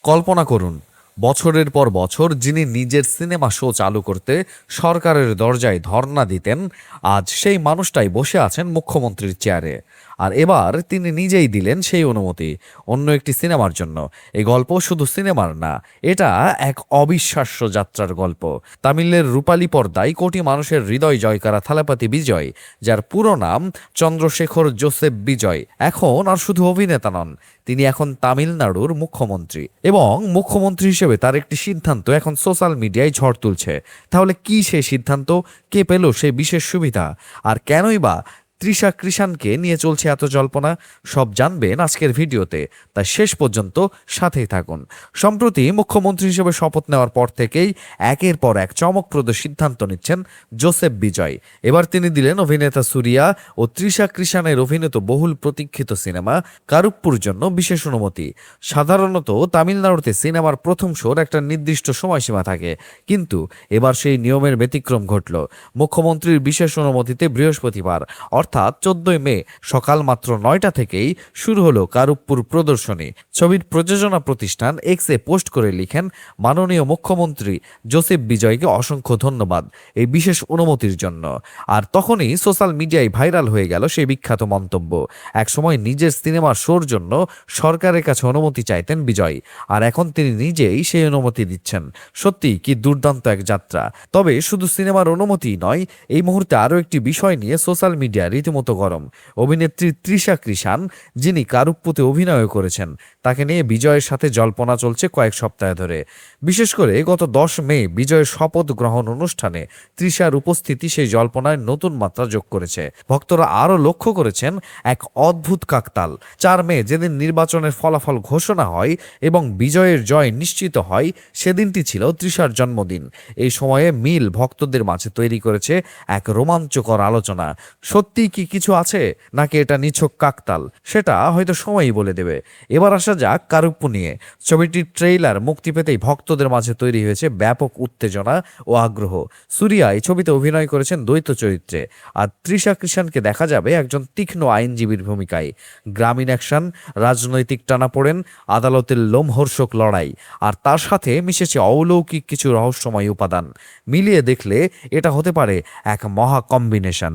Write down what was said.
কল্পনা করুন, বছরের পর বছর যিনি নিজের সিনেমা শো চালু করতে সরকারের দরজায় ধর্ণা দিতেন, আজ সেই মানুষটাই বসে আছেন মুখ্যমন্ত্রীর চেয়ারে। আর এবার তিনি নিজেই দিলেন সেই অনুমতি অন্য একটি সিনেমার জন্য। এই গল্প শুধু সিনেমার না, এটা এক অবিশ্বাস্য যাত্রার গল্প। তামিলের রূপালী পর্দায় কোটি মানুষের হৃদয় জয় করা থালাপতি বিজয়, যার পুরো নাম চন্দ্রশেখর জোসেফ বিজয়, এখন আর শুধু অভিনেতা নন, তিনি এখন তামিলনাড়ুর মুখ্যমন্ত্রী। এবং মুখ্যমন্ত্রী হিসেবে তার একটি সিদ্ধান্ত এখন সোশ্যাল মিডিয়ায় ঝড় তুলছে। তাহলে কি সেই সিদ্ধান্ত? কে পেল সেই বিশেষ সুবিধা? আর কেনই বা তৃষা কৃষাণকে নিয়ে চলছে এত জল্পনা? সব জানবেন আজকের ভিডিওতে, তাই শেষ পর্যন্ত সাথেই থাকুন। সম্প্রতি মুখ্যমন্ত্রী হিসেবে শপথ নেওয়ার পর থেকেই একের পর এক চমকপ্রদ সিদ্ধান্ত নিচ্ছেন জোসেফ বিজয়। এবার তিনি দিলেন অভিনেতা সুরিয়া ও তৃষা কৃষাণের অভিনীত বহুল প্রতীক্ষিত সিনেমা কারুপ্পুর জন্য বিশেষ অনুমতি। সাধারণত তামিলনাড়ুতে সিনেমার প্রথম শোর একটা নির্দিষ্ট সময়সীমা থাকে, কিন্তু এবার সেই নিয়মের ব্যতিক্রম ঘটল। মুখ্যমন্ত্রীর বিশেষ অনুমতিতে বৃহস্পতিবার অর্থাৎ 14 মে সকাল মাত্র 9টা থেকেই শুরু হলো কারুপ্পুর প্রদর্শনী। ছবির প্রযোজনা প্রতিষ্ঠান এক্সে পোস্ট করে লিখেন, মাননীয় মুখ্যমন্ত্রী জোসেফ বিজয়কে অসংখ্য ধন্যবাদ এই বিশেষ অনুমতির জন্য। আর তখনই সোশ্যাল মিডিয়ায় ভাইরাল হয়ে গেল সেই বিখ্যাত মন্তব্য। একসময় নিজের সিনেমার শোর জন্য সরকারের কাছে অনুমতি চাইতেন বিজয়, আর এখন তিনি নিজেই সেই অনুমতি দিচ্ছেন। সত্যি কি দুর্দান্ত এক যাত্রা। তবে শুধু সিনেমার অনুমতি নয়, এই মুহূর্তে আরও একটি বিষয় নিয়ে সোশ্যাল মিডিয়া রীতিমতো গরম। অভিনেত্রী তৃষা কৃষাণ, যিনি কারুপ্পুতে অভিনয় করেছেন, তাকে নিয়ে বিজয়ের সাথে জল্পনা চলছে কয়েক সপ্তাহ ধরে। বিশেষ করে গত 10 মে বিজয়ের শপথ গ্রহণ অনুষ্ঠানে তৃষার উপস্থিতি সেই জল্পনায় নতুন মাত্রা যোগ করেছে। ভক্তরা আরও লক্ষ্য করেছেন এক অদ্ভুত কাকতাল। 4 মে যেদিন নির্বাচনের ফলাফল ঘোষণা হয় এবং বিজয়ের জয় নিশ্চিত হয়, সেদিনটি ছিল তৃষার জন্মদিন। এই সময়ে মিল ভক্তদের মাঝে তৈরি করেছে এক রোমাঞ্চকর আলোচনা। সত্যি কি কিছু আছে, নাকি এটা নিছক কাকতাল? সেটা হয়তো সময়ই বলে দেবে। এবার আসা যাক কারুপ্পু নিয়ে। ছবিটির ট্রেইলার মুক্তি পেতেই ভক্তদের মাঝে তৈরি হয়েছে ব্যাপক উত্তেজনা ও আগ্রহ। সুরিয়া এই ছবিতে অভিনয় করেছেন দ্বৈত চরিত্রে, আর তৃষা কৃষাণকে দেখা যাবে একজন তীক্ষ্ণ আইনজীবীর ভূমিকায়। গ্রামীণ অ্যাকশন, রাজনৈতিক টানাপোড়েন, আদালতের লোমহর্ষক লড়াই, আর তার সাথে মিশেছে অলৌকিক কিছু রহস্যময় উপাদান। মিলিয়ে দেখলে এটা হতে পারে এক মহা কম্বিনেশন।